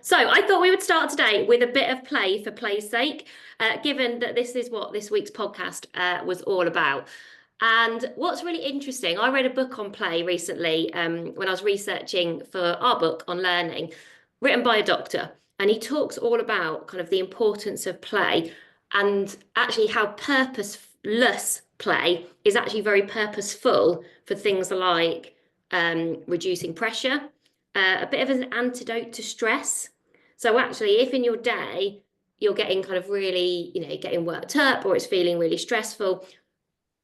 So I thought we would start today with a bit of play for play's sake, given that this is what this week's podcast was all about. And what's really interesting, I read a book on play recently when I was researching for our book on learning, written by a doctor. And he talks all about kind of the importance of play and actually how purposeless play is actually very purposeful for things like reducing pressure, a bit of an antidote to stress. So actually, if in your day you're getting kind of really, getting worked up or it's feeling really stressful,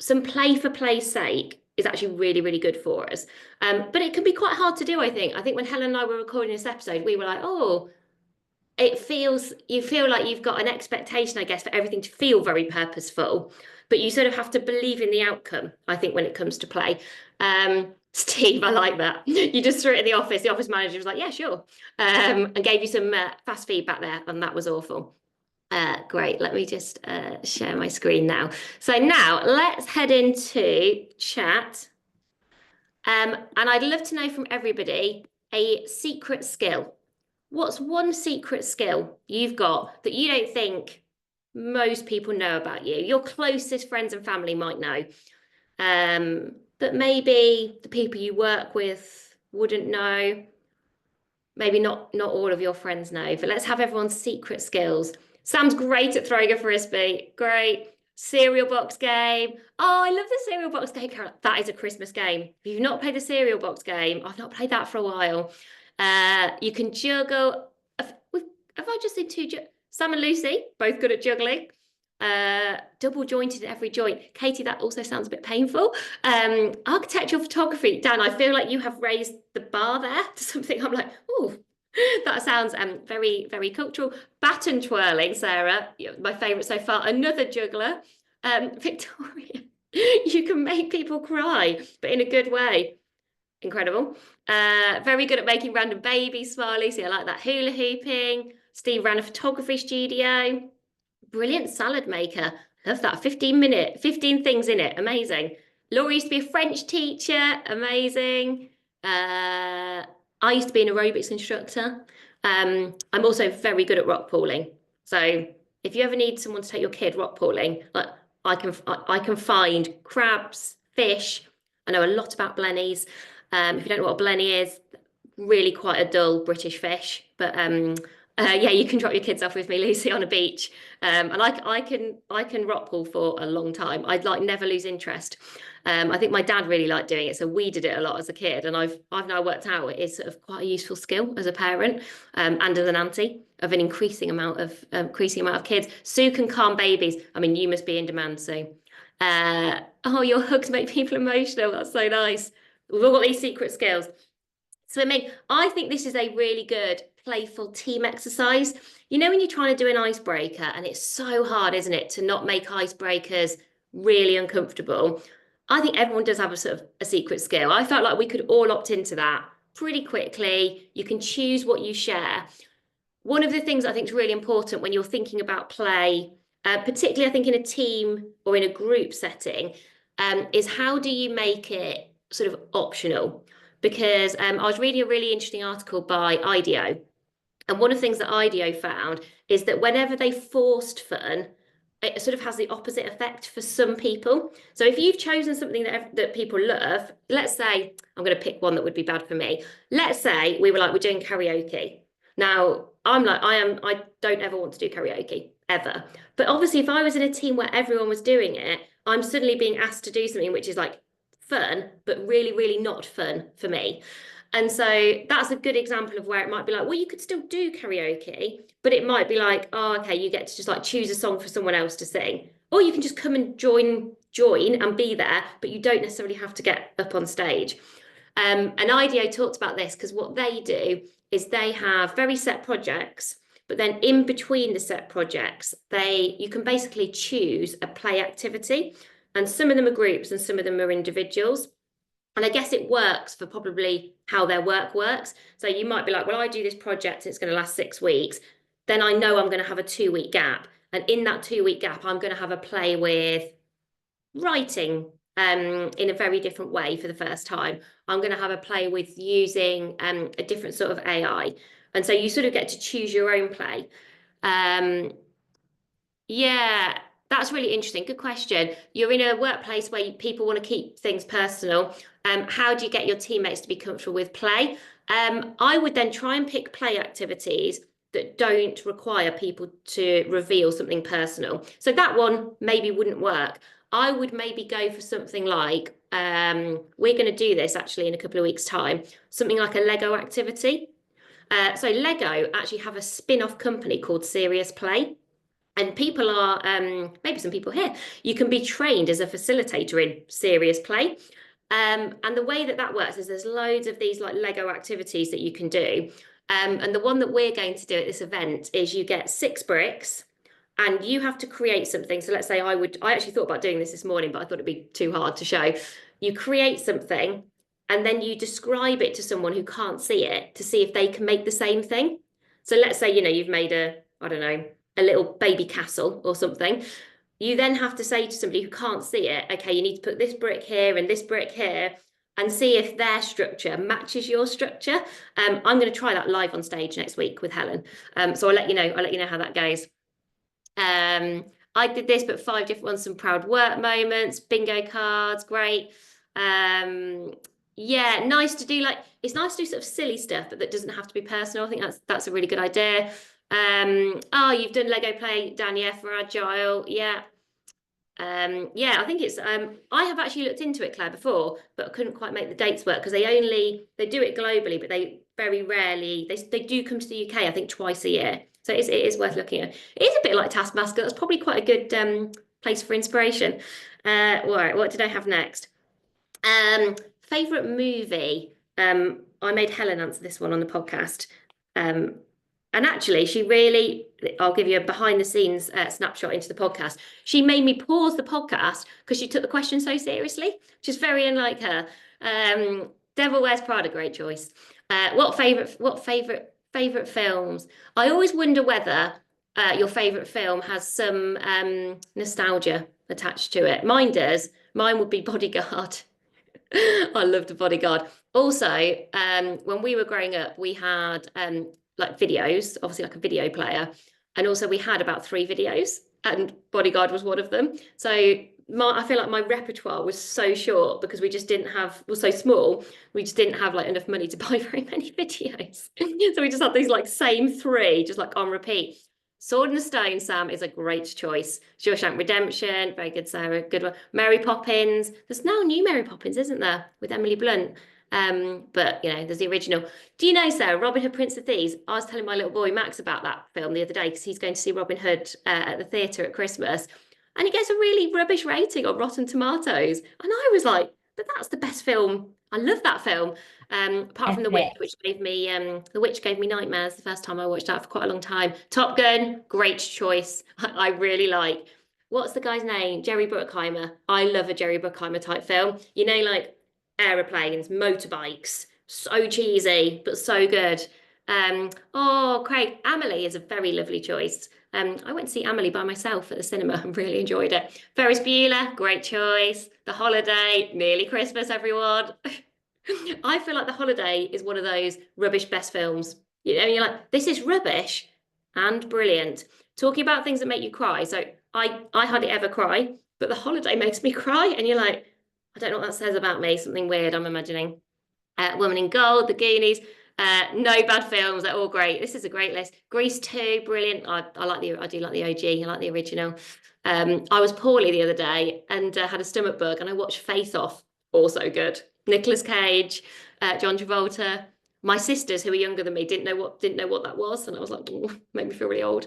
some play for play's sake is actually really, really good for us. But it can be quite hard to do, I think. I think when Helen and I were recording this episode, we were like, oh, you feel like you've got an expectation, I guess, for everything to feel very purposeful, but you sort of have to believe in the outcome, I think, when it comes to play. Steve, I like that. You just threw it in the office. The office manager was like, yeah, sure. And gave you some fast feedback there, and that was awful. Great. Let me just share my screen now. So now let's head into chat. And I'd love to know from everybody a secret skill. What's one secret skill you've got that you don't think most people know about you? Your closest friends and family might know. But maybe the people you work with wouldn't know. Maybe not all of your friends know, but let's have everyone's secret skills. Sam's great at throwing a frisbee. Great. Cereal box game. Oh, I love the cereal box game, Carol. That is a Christmas game. If you've not played the cereal box game, I've not played that for a while. You can juggle. Have I just seen two? Sam and Lucy, both good at juggling. Double jointed at every joint. Katie, that also sounds a bit painful. Architectural photography. Dan, I feel like you have raised the bar there to something. I'm like, oh, that sounds very, very cultural. Baton twirling, Sarah, my favourite so far. Another juggler. Victoria, you can make people cry, but in a good way. Incredible. Very good at making random babies smile. Lucy, I like that. Hula hooping. Steve ran a photography studio. Brilliant salad maker. Love that. 15 things in it. Amazing. Laura used to be a French teacher. Amazing. I used to be an aerobics instructor. I'm also very good at rock pooling. So if you ever need someone to take your kid rock pooling, like I can find crabs, fish. I know a lot about blennies. If you don't know what a blenny is, really quite a dull British fish, but yeah, you can drop your kids off with me, Lucy, on a beach. And I can rock pool for a long time. I'd like never lose interest. I think my dad really liked doing it, so we did it a lot as a kid. And I've now worked out it is sort of quite a useful skill as a parent and as an auntie of an increasing amount of kids. Sue can calm babies. I mean, you must be in demand, Sue. Oh, your hugs make people emotional. That's so nice. We've all got these secret skills. Swimming. I think this is a really good playful team exercise. You know, when you're trying to do an icebreaker and it's so hard, isn't it, to not make icebreakers really uncomfortable. I think everyone does have a sort of a secret skill. I felt like we could all opt into that pretty quickly. You can choose what you share. One of the things I think is really important when you're thinking about play, particularly I think in a team or in a group setting, is how do you make it sort of optional? Because I was reading a really interesting article by IDEO. And one of the things that IDEO found is that whenever they forced fun, it sort of has the opposite effect for some people. So if you've chosen something that people love, let's say, I'm going to pick one that would be bad for me. Let's say we're doing karaoke. Now, I don't ever want to do karaoke, ever. But obviously, if I was in a team where everyone was doing it, I'm suddenly being asked to do something which is like fun, but really, really not fun for me. And so that's a good example of where it might be like, well, you could still do karaoke, but it might be like, oh, okay, you get to just like choose a song for someone else to sing. Or you can just come and join and be there, but you don't necessarily have to get up on stage. And IDEO talked about this because what they do is they have very set projects, but then in between the set projects, you can basically choose a play activity. And some of them are groups and some of them are individuals. And I guess it works for probably how their work works. So you might be like, well, I do this project, it's going to last 6 weeks. Then I know I'm going to have a 2-week gap. And in that 2-week gap, I'm going to have a play with writing in a very different way for the first time. I'm going to have a play with using a different sort of AI. And so you sort of get to choose your own play. Yeah, that's really interesting. Good question. You're in a workplace where people want to keep things personal. How do you get your teammates to be comfortable with play? I would then try and pick play activities that don't require people to reveal something personal. So that one maybe wouldn't work. I would maybe go for something like, we're going to do this actually in a couple of weeks' time, something like a Lego activity. So Lego actually have a spin-off company called Serious Play. And people are, maybe some people here, you can be trained as a facilitator in serious play. And the way that that works is there's loads of these like Lego activities that you can do. And the one that we're going to do at this event is you get 6 bricks and you have to create something. So let's say I actually thought about doing this morning, but I thought it'd be too hard to show. You create something and then you describe it to someone who can't see it to see if they can make the same thing. So let's say, you've made I don't know, a little baby castle or something. You then have to say to somebody who can't see it, okay, you need to put this brick here and this brick here and see if their structure matches your structure. I'm going to try that live on stage next week with Helen. So I'll let you know how that goes. I did this, but 5 different ones, some proud work moments, bingo cards, great. Yeah, nice to do it's nice to do sort of silly stuff, but that doesn't have to be personal. I think that's a really good idea. Oh, you've done Lego play, Dan, yeah, for Agile. Yeah. Yeah, I think it's I have actually looked into it, Claire, before, but couldn't quite make the dates work because they do it globally, but they very rarely they do come to the UK, I think twice a year. So it is worth looking at. It is a bit like Taskmaster. That's probably quite a good place for inspiration. All right, what did I have next? Favorite movie. I made Helen answer this one on the podcast. And actually, I'll give you a behind the scenes snapshot into the podcast. She made me pause the podcast because she took the question so seriously, which is very unlike her. Devil Wears Prada, great choice. What favorite films? I always wonder whether your favorite film has some nostalgia attached to it. Mine does. Mine would be Bodyguard. I loved The Bodyguard. Also, when we were growing up, we had like videos, obviously like a video player. And also we had about 3 videos and Bodyguard was one of them. So I feel like my repertoire was so short because was so small, we just didn't have like enough money to buy very many videos. So we just had these like same 3, just like on repeat. Sword in the Stone, Sam, is a great choice. Shawshank Redemption, very good, Sarah, good one. Mary Poppins. There's now a new Mary Poppins, isn't there, with Emily Blunt? But there's the original. Do you know, Sarah, Robin Hood, Prince of Thieves? I was telling my little boy Max about that film the other day because he's going to see Robin Hood at the theatre at Christmas, and it gets a really rubbish rating on Rotten Tomatoes. And I was like, but that's the best film. I love that film. Apart from The Witch, which gave me nightmares the first time I watched that for quite a long time. Top Gun, great choice. I really like. What's the guy's name? Jerry Bruckheimer. I love a Jerry Bruckheimer type film. Like aeroplanes, motorbikes, so cheesy but so good. Craig, Amelie is a very lovely choice. I went to see Amelie by myself at the cinema and really enjoyed it. Ferris Bueller, great choice. The Holiday, nearly Christmas, everyone. I feel like The Holiday is one of those rubbish best films. You're like, this is rubbish and brilliant. Talking about things that make you cry. So I hardly ever cry, but The Holiday makes me cry, and you're like, I don't know what that says about me. Something weird, I'm imagining. Woman in Gold, The Goonies. No bad films. They're all great. This is a great list. Grease 2, brilliant. I do like the OG. I like the original. I was poorly the other day and had a stomach bug, and I watched Face Off. Also good. Nicolas Cage, John Travolta. My sisters, who were younger than me, didn't know what that was, and I was like, made me feel really old.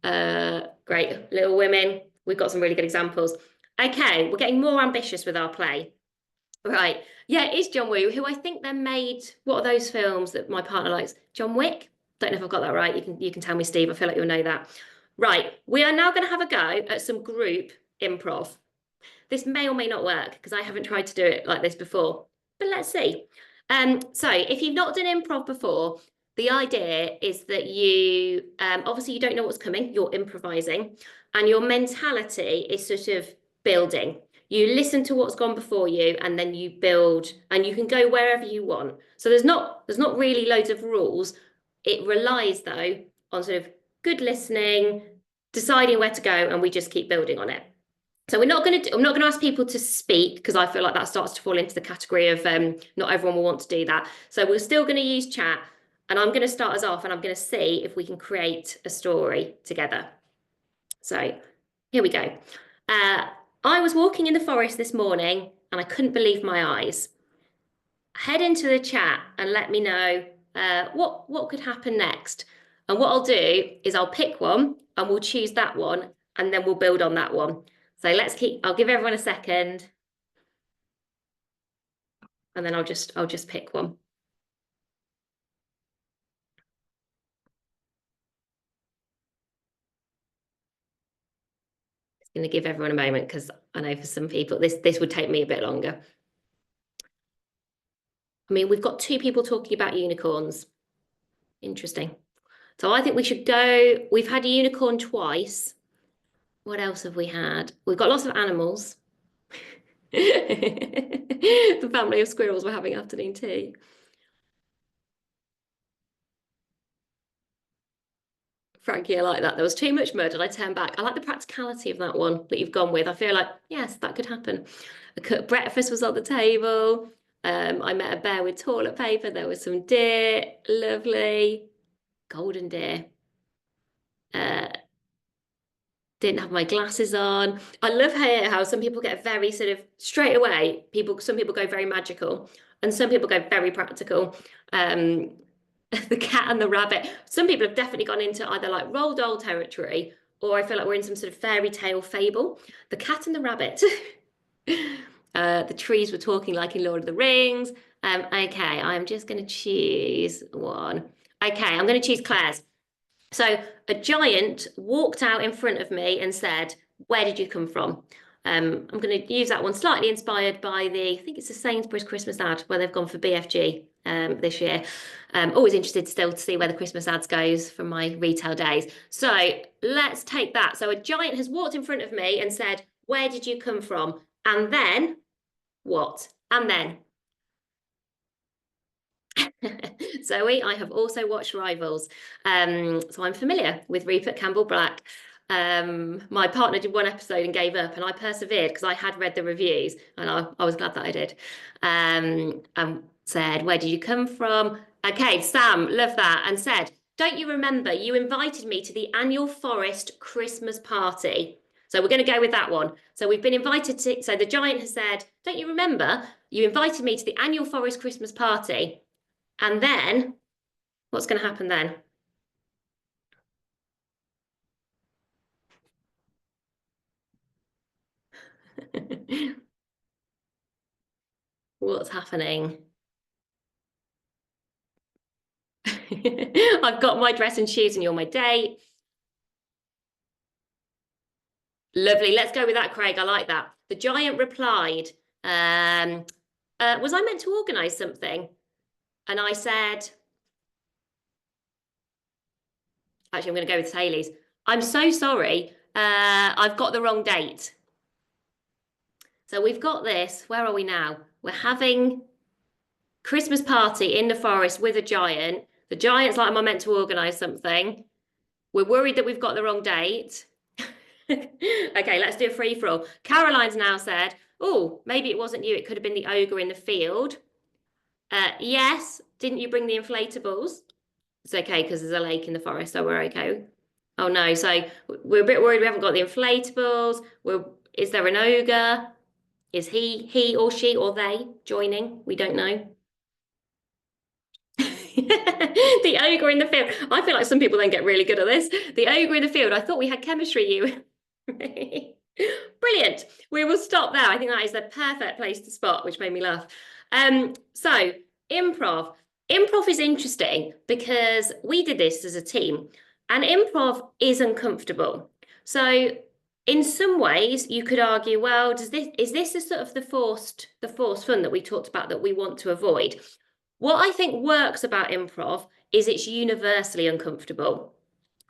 Great. Little Women. We've got some really good examples. Okay, we're getting more ambitious with our play. Right. Yeah, it's John Woo, who I think then made, what are those films that my partner likes? John Wick? Don't know if I've got that right. You can tell me, Steve. I feel like you'll know that. Right. We are now going to have a go at some group improv. This may or may not work because I haven't tried to do it like this before, but let's see. So if you've not done improv before, the idea is that you, obviously you don't know what's coming, you're improvising, and your mentality is sort of building. You listen to what's gone before you, and then you build, and you can go wherever you want. So there's not really loads of rules. It relies, though, on sort of good listening, deciding where to go, and we just keep building on it. So I'm not going to ask people to speak, because I feel like that starts to fall into the category of not everyone will want to do that. So we're still going to use chat, and I'm going to start us off, and I'm going to see if we can create a story together. So here we go. I was walking in the forest this morning, and I couldn't believe my eyes. Head into the chat and let me know what could happen next. And what I'll do is I'll pick one, and we'll choose that one, and then we'll build on that one. So I'll give everyone a second, and then I'll just pick one. Just going to give everyone a moment, because I know for some people this would take me a bit longer. I mean, we've got 2 people talking about unicorns. Interesting. So I think we should go. We've had a unicorn twice. What else have we had? We've got lots of animals. The family of squirrels were having afternoon tea. Frankie, I like that. There was too much mud and I turned back. I like the practicality of that one that you've gone with. I feel like, yes, that could happen. Breakfast was on the table. I met a bear with toilet paper. There was some deer. Lovely. Golden deer. Didn't have my glasses on. I love how some people get very sort of straight away. Some people go very magical, and some people go very practical. The cat and the rabbit. Some people have definitely gone into either like Roald Dahl territory, or I feel like we're in some sort of fairy tale fable. The cat and the rabbit. The trees were talking like in Lord of the Rings. Okay, I'm just going to choose one. Okay, I'm going to choose Claire's. So a giant walked out in front of me and said, "Where did you come from?" I'm going to use that one, slightly inspired by I think it's the Sainsbury's Christmas ad where they've gone for BFG this year. Always interested still to see where the Christmas ads goes from my retail days. So let's take that. So a giant has walked in front of me and said, "Where did you come from?" And then what? And then Zoe, I have also watched Rivals, so I'm familiar with Rupert Campbell-Black. My partner did one episode and gave up, and I persevered because I had read the reviews, and I was glad that I did. And said, "Where did you come from?" Okay, Sam, love that, and said, "Don't you remember you invited me to the annual Forest Christmas party?" So we're going to go with that one. So we've been invited to, so the giant has said, "Don't you remember you invited me to the annual Forest Christmas party?" And then, what's going to happen then? What's happening? I've got my dress and shoes and you're my date. Lovely. Let's go with that, Craig. I like that. The giant replied, was I meant to organise something? And I said, actually, I'm going to go with Haley's. "I'm so sorry. I've got the wrong date." So we've got this. Where are we now? We're having Christmas party in the forest with a giant. The giant's like, "Am I meant to organise something?" We're worried that we've got the wrong date. Okay, let's do a free for all. Caroline's now said, "Oh, maybe it wasn't you. It could have been the ogre in the field." Yes. "Didn't you bring the inflatables?" It's okay because there's a lake in the forest, so we're okay. Oh no, so we're a bit worried we haven't got the inflatables. Is there an ogre? Is he or she or they joining? We don't know. The ogre in the field. I feel like some people then get really good at this. The ogre in the field. I thought we had chemistry, you. Brilliant. We will stop there. I think that is the perfect place to spot, which made me laugh. So improv. Improv is interesting because we did this as a team, and improv is uncomfortable. So in some ways, you could argue, well, is this a sort of the forced fun that we talked about that we want to avoid? What I think works about improv is it's universally uncomfortable.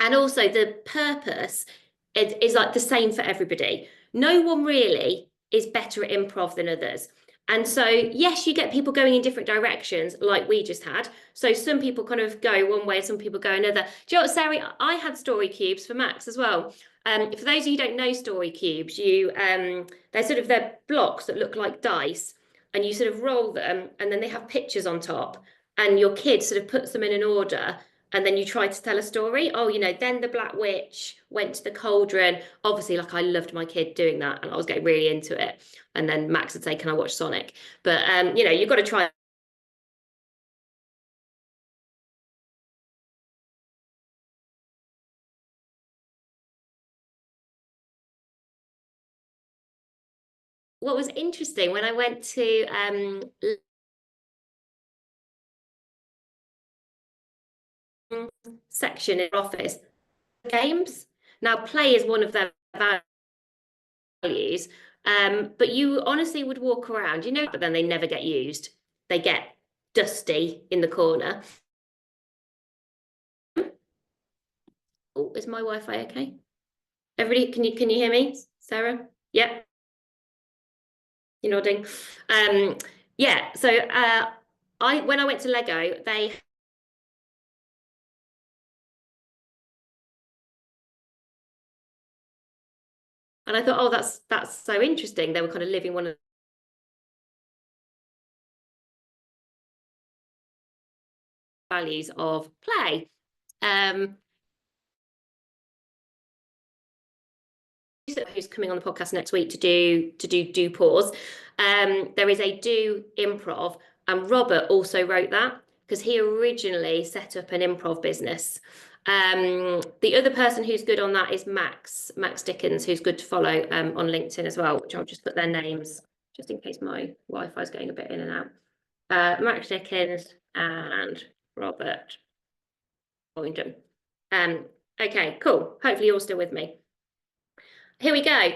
And also the purpose is like the same for everybody. No one really is better at improv than others. And so, yes, you get people going in different directions, like we just had. So some people kind of go one way, some people go another. Do you know what, Sarah? I had story cubes for Max as well. For those of you who don't know story cubes, they're blocks that look like dice, and you sort of roll them, and then they have pictures on top, and your kid sort of puts them in an order, and then you try to tell a story. Oh, then the Black Witch went to the cauldron. Obviously, like I loved my kid doing that, and I was getting really into it. And then Max would say, "Can I watch Sonic?" But you've got to try. What was interesting when I went to section in office games. Now, play is one of their values, but you honestly would walk around, but then they never get used. They get dusty in the corner. Oh, is my Wi-Fi okay? Everybody, can you hear me, Sarah? Yep, you're nodding. Yeah. So when I went to Lego, and I thought, oh, that's so interesting. They were kind of living one of the values of play. Who's coming on the podcast next week to do pause. There is a do improv, and Robert also wrote that because he originally set up an improv business. The other person who's good on that is Max Dickens, who's good to follow on LinkedIn as well, which I'll just put their names just in case my Wi-Fi is going a bit in and out. Max Dickens and Robert Boynton. Okay, cool. Hopefully you're still with me. Here we go.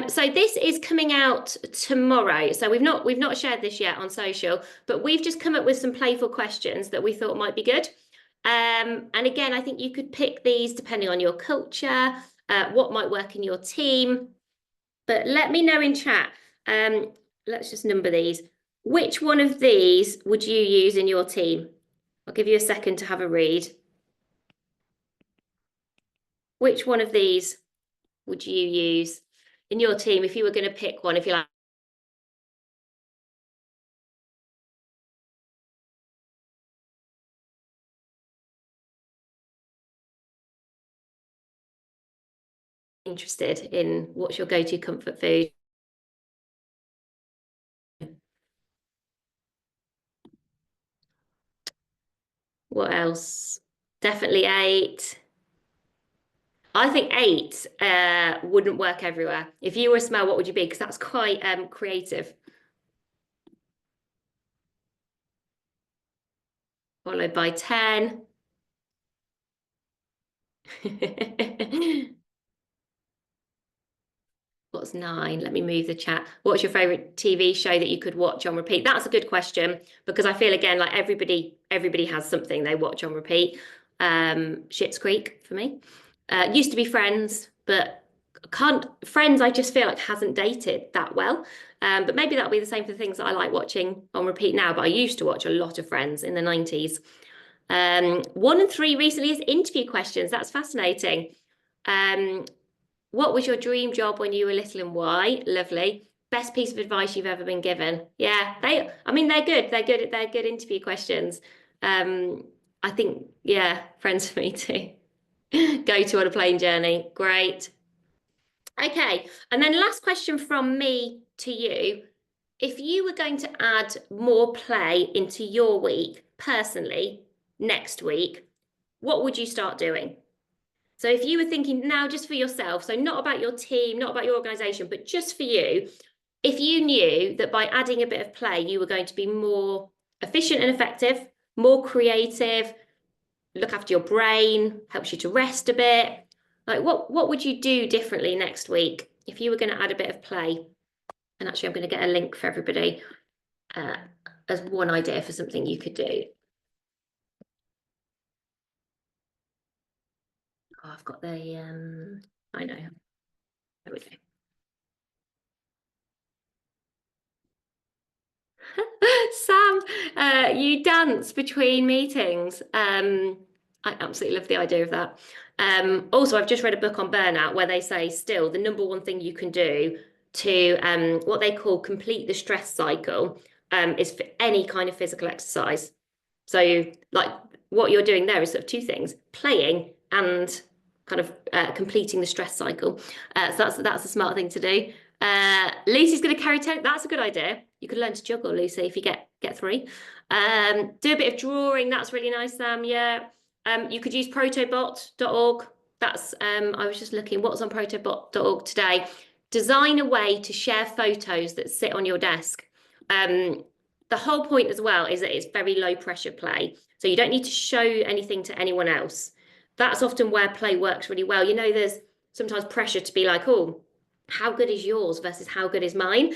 So this is coming out tomorrow. So we've not shared this yet on social, but we've just come up with some playful questions that we thought might be good. And again, I think you could pick these depending on your culture, what might work in your team. But let me know in chat. Let's just number these. Which one of these would you use in your team? I'll give you a second to have a read. Which one of these would you use in your team if you were going to pick one, if you like? Interested in what's your go-to comfort food? What else? Definitely 8. I think 8 wouldn't work everywhere. If you were a smell, what would you be? Because that's quite creative. Followed by 10. What's 9? Let me move the chat. What's your favorite TV show that you could watch on repeat? That's a good question because I feel again like everybody has something they watch on repeat. Schitt's Creek for me. Used to be Friends, but Friends I just feel like hasn't dated that well. But maybe that'll be the same for things that I like watching on repeat now. But I used to watch a lot of Friends in the 90s. 1 and 3 recently is interview questions. That's fascinating. What was your dream job when you were little and why? Lovely. Best piece of advice you've ever been given? Yeah, they're good. They're good interview questions. I think, yeah, friends for me too. Go to on a plane journey. Great. Okay. And then last question from me to you. If you were going to add more play into your week personally next week, what would you start doing? So if you were thinking now just for yourself, so not about your team, not about your organization, but just for you, if you knew that by adding a bit of play, you were going to be more efficient and effective, more creative, look after your brain, helps you to rest a bit, like what would you do differently next week if you were going to add a bit of play? And actually, I'm going to get a link for everybody as one idea for something you could do. Oh, I've got the I know. There we go. Sam, you dance between meetings. I absolutely love the idea of that. Also, I've just read a book on burnout where they say still the number one thing you can do to what they call complete the stress cycle is for any kind of physical exercise. So, like what you're doing there is sort of two things: playing and kind of completing the stress cycle. So that's a smart thing to do. Lucy's going to carry 10. That's a good idea. You could learn to juggle, Lucy, if you get 3. Do a bit of drawing. That's really nice, Sam. Yeah. You could use protobot.org. That's I was just looking what's on protobot.org today. Design a way to share photos that sit on your desk. The whole point as well is that it's very low pressure play. So you don't need to show anything to anyone else. That's often where play works really well. You know, there's sometimes pressure to be like, oh, how good is yours versus how good is mine?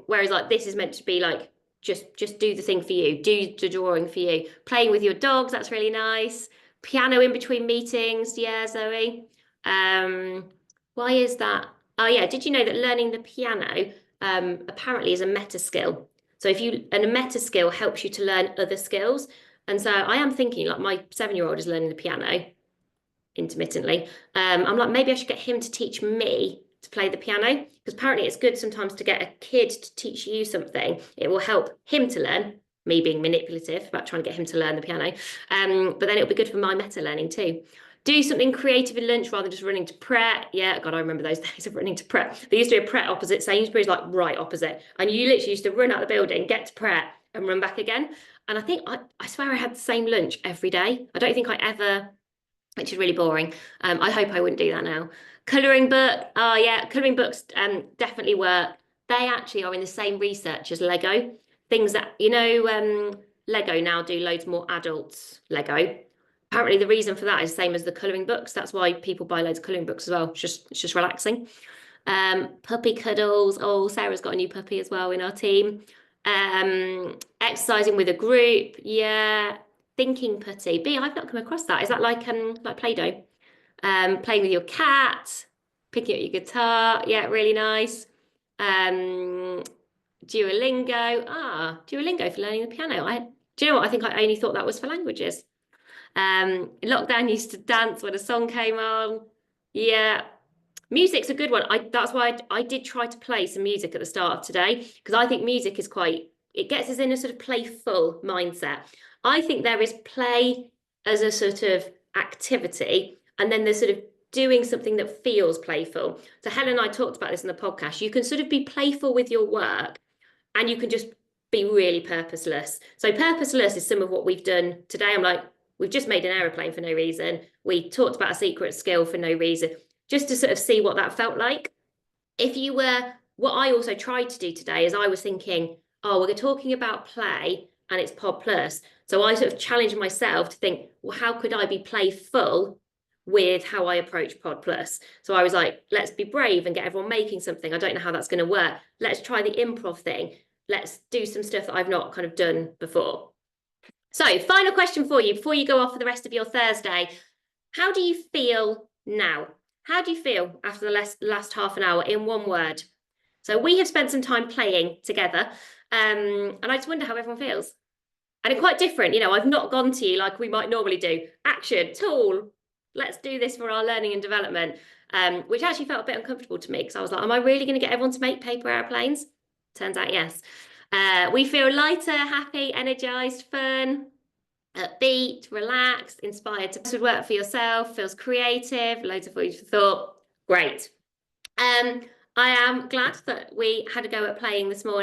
Whereas like this is meant to be like, just do the thing for you, do the drawing for you. Playing with your dogs, that's really nice. Piano in between meetings, yeah, Zoe. Why is that? Oh yeah, did you know that learning the piano apparently is a meta skill? So and a meta skill helps you to learn other skills. And so I am thinking like my 7-year-old is learning the piano intermittently. I'm like, maybe I should get him to teach me to play the piano, because apparently it's good sometimes to get a kid to teach you something. It will help him to learn, me being manipulative about trying to get him to learn the piano. But then it'll be good for my meta learning too. Do something creative in lunch rather than just running to Pret. Yeah, God, I remember those days of running to Pret. There used to be a Pret opposite Sainsbury's, like right opposite. And you literally used to run out of the building, get to Pret and run back again. And I think, I swear I had the same lunch every day. I don't think I ever, which is really boring. I hope I wouldn't do that now. Colouring book. Oh yeah, colouring books definitely work. They actually are in the same research as Lego. Things that, you know, Lego now do loads more adults Lego. Apparently the reason for that is the same as the colouring books. That's why people buy loads of colouring books as well. It's just relaxing. Puppy cuddles. Oh, Sarah's got a new puppy as well in our team. Exercising with a group. Yeah. Thinking putty. B, I've not come across that. Is that like Play-Doh? Playing with your cat, picking up your guitar. Yeah, really nice. Duolingo. Duolingo for learning the piano. Do you know what? I think I only thought that was for languages. Lockdown used to dance when a song came on. Yeah. Music's a good one. That's why I did try to play some music at the start of today, because I think music is it gets us in a sort of playful mindset. I think there is play as a sort of activity, and then there's sort of doing something that feels playful. So Helen and I talked about this in the podcast. You can sort of be playful with your work, and you can just be really purposeless. So purposeless is some of what we've done today. I'm like, we've just made an aeroplane for no reason. We talked about a secret skill for no reason, just to sort of see what that felt like. What I also tried to do today is I was thinking, oh, we're talking about play and it's PodPlus. So I sort of challenged myself to think, well, how could I be playful with how I approach PodPlus? So I was like, let's be brave and get everyone making something. I don't know how that's going to work. Let's try the improv thing. Let's do some stuff that I've not kind of done before. So final question for you before you go off for the rest of your Thursday. How do you feel now? How do you feel after the last half an hour in one word? So we have spent some time playing together, and I just wonder how everyone feels. And it's quite different. You know, I've not gone to you like we might normally do. Action, tool, let's do this for our learning and development, which actually felt a bit uncomfortable to me, because I was like, am I really going to get everyone to make paper airplanes? Turns out, yes. We feel lighter, happy, energized, fun, upbeat, relaxed, inspired. This would work for yourself, feels creative, loads of food for thought. Great. I am glad that we had a go at playing this morning.